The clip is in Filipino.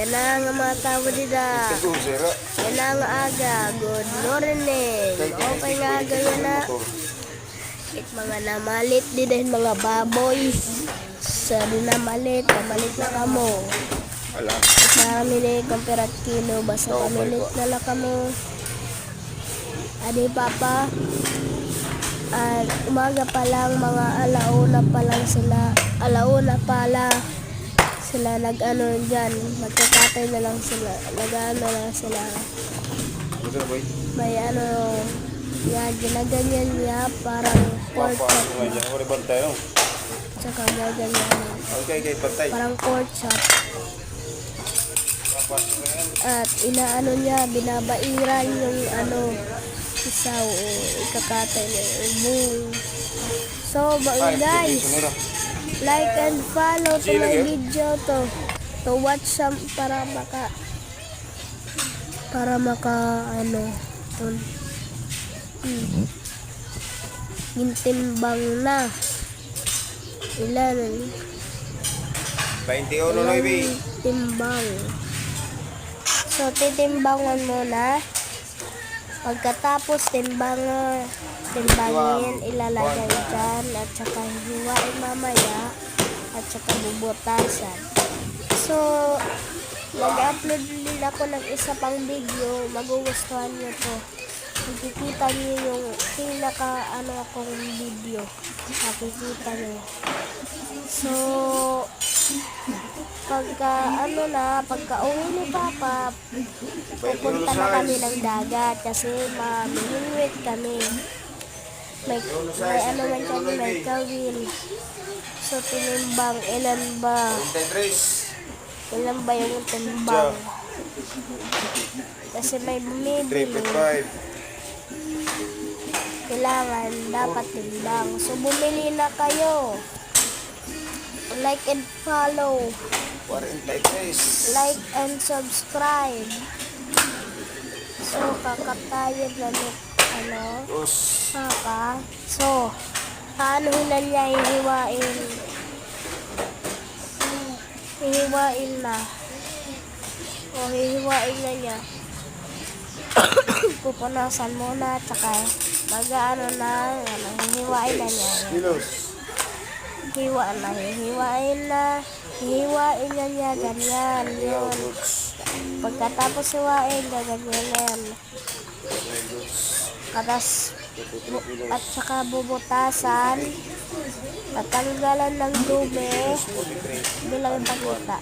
Yan na nga mga tao dida. Yan na nga aga. Good morning. Okay nga aga yan na. It mga namalit din mga baboy. Sa namalit na kamo. It marami na kumpirat kilo. Basta pamilit na lang kamo. Adi papa. At umaga pa lang, mga alauna pa lang sila. Alauna pala sila nag-ano dyan. Magkakatay na lang sila. Nag-ano lang sila. May ano, yan, ginaganyan niya parang pork chop. Tsaka gaganyan. Parang pork chop. At inaano niya, binabairan yung ano, isaw o ikakatay niya yung buong. So, guys, like and follow to my video to watch some para maka ano gintimbang na ilan 21 Noy. timbang. So titimbangan muna, pagkatapos timbangin ilalagay dyan at saka hiwain mamaya at saka bubutasan. So nag-upload din ako ng isa pang video, magugustuhan nyo to. Makikita nyo yung pinaka ano akong video, makikita nyo. So pagka uwi ni Papa, pupunta na kami ng dagat kasi mamimingwit kami. May ano man kami, may kawil. So tinimbang, ilan ba yung timbang? Kasi may bumibili. Kailangan, dapat timbang. So bumili na kayo. Like and follow. Like and subscribe. So kakatayin na ano? Papa. So, aanuhin na niya, hihiwain na. O, hihiwain na niya. Pupunasan muna, tsaka mag-ano na, hihiwain na niya. Hihiwain na niya, ganyan, yun. Pagkatapos hiwain, gaganyan yan. At saka bubutasan, tatanggalan ng dumi, bilang ipakita.